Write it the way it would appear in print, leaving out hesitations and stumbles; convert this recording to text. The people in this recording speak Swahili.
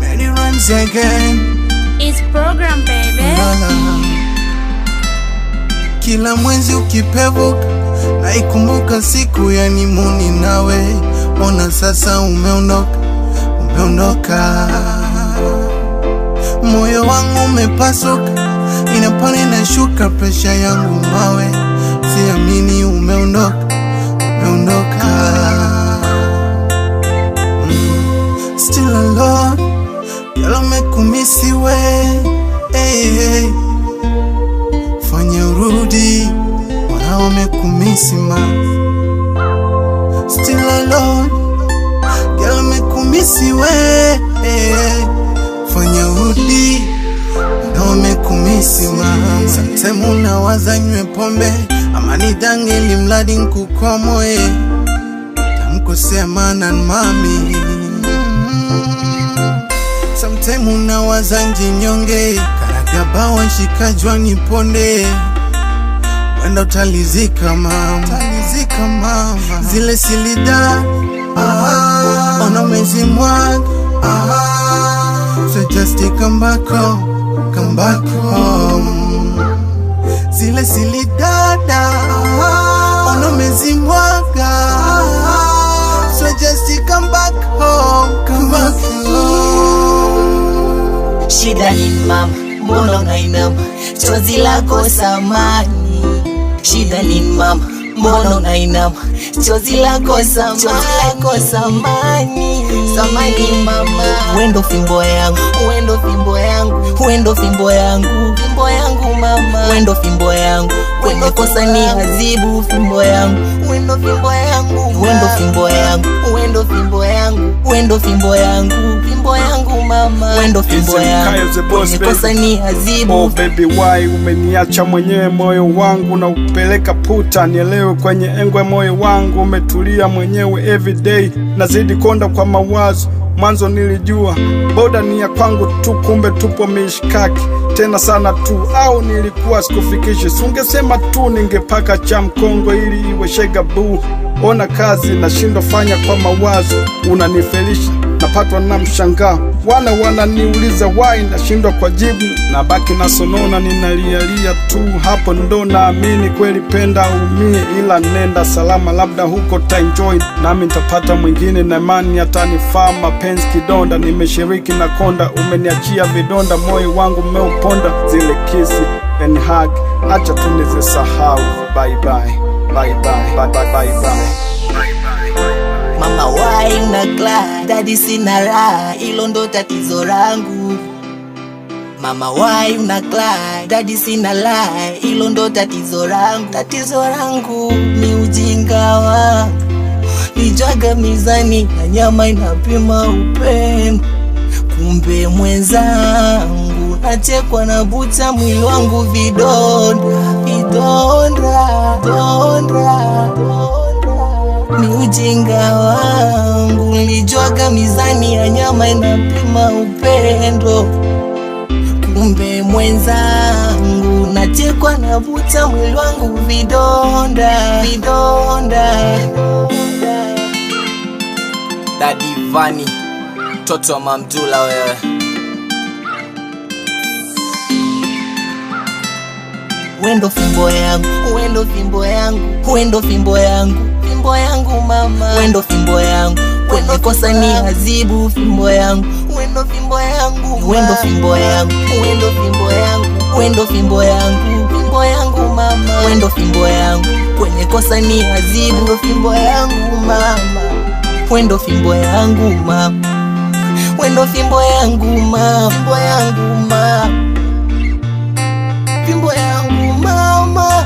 Many runs again. It's program baby. Kila mwezi ukipevuka naikumbuka siku ya nimuni nawe. Ona sasa umeondoka, umeondoka. Moyo wangu umepasuka, inapanda inashuka presha yangu mawe. Siamini umeondoka, umeondoka. Still alone, yala mekumisi we. Hey. Fanya urudi, wana wamekumisi ma. Still alone, yala mekumisi we. Hey. Fanya urudi, wana wamekumisi ma. Sometimes unawaza nywe pombe ama nidange limladi nkukomoe. Tamkosea mana mami. Sometimes unawaza njinyonge karagabawa shikajwa niponde. Wenda utalizika mama, utalizika mama. Zile silida ona mezi mwaga. So just come back home, come back home. Zile silidada ona mezi mwaga. So just come back home, come back home. Shida ni mama, mbona unainama? Chozi lako samani. Shida ni mama, mbona unainama? Chozi lako samani. Samani mama. Wendo fimbo yangu, wendo fimbo yangu, wendo fimbo yangu, fimbo yangu mama. Wendo fimbo yangu, kwenye kosa ni azibu fimbo yangu. Wendo fimbo yangu, wendo fimbo yangu, wendo fimbo yangu, wendo fimbo yangu, fimbo yangu mama. Wendo fimbo yangu, kwenye kosa ni azibu. Oh baby why umeniacha mwenyewe moyo wangu na upeleka puta. Nielewe kwenye engwe moyo wangu umetulia mwenyewe everyday. Nazidi konda kwa mawazo, mwanzo nilijua boda ni ya kwangu tu, kumbe tupo mishkaki tena sana tu. Au nilikuwa sikufikishi, sungesema tu ningepaka cha mkongo ili iwe shega boo. Ona kazi nashindwa fanya kwa mawazo, unanifelisha napatwa na mshangao. Wananiuliza why nashindwa kwa jibu, na baki na sonona ninalialia tu. Hapo ndo naamini kweli penda umie, ila nenda salama labda huko ta enjoy. Nami nitapata mwingine na imani atanifaa. Mapenzi kidonda nimeshiriki na konda, umeniachia vidonda moyo wangu umeuponda. Zile kisi and hug acha tunizisahau. Bye bye, bye bye, bye bye, bye bye. Mama why unakla, daddy sina raha, ilo ndo tatizo langu. Mama why unakla, daddy sina raha, ilo ndo tatizo langu. Tatizo langu ni ujinga wangu, nijwaga mizani na nyama inapima upendo. Kumbe mwenzangu nachekwa na buta, mwili wangu vidonda, vidonda, vidonda. Ni ujinga wangu, nilijwaga mizani ya nyama inapima upendo. Kumbe mwenzangu nachekwa na buta, mwili wangu vidonda, vidonda. Daddy Vani, toto wa Mamdula wewe. Wendo fimbo yangu, wendo fimbo yangu, wendo fimbo yangu, fimbo yangu mama. Wendo fimbo yangu, kwenye kosa ni azibu fimbo yangu. Wendo fimbo yangu, wendo fimbo yangu, wendo fimbo yangu, wendo fimbo yangu, fimbo yangu mama. Wendo fimbo yangu, kwenye kosa ni azibu. Wendo fimbo yangu mama, wendo fimbo yangu mama, wendo fimbo yangu mama, fimbo yangu mama, fimbo yangu mama.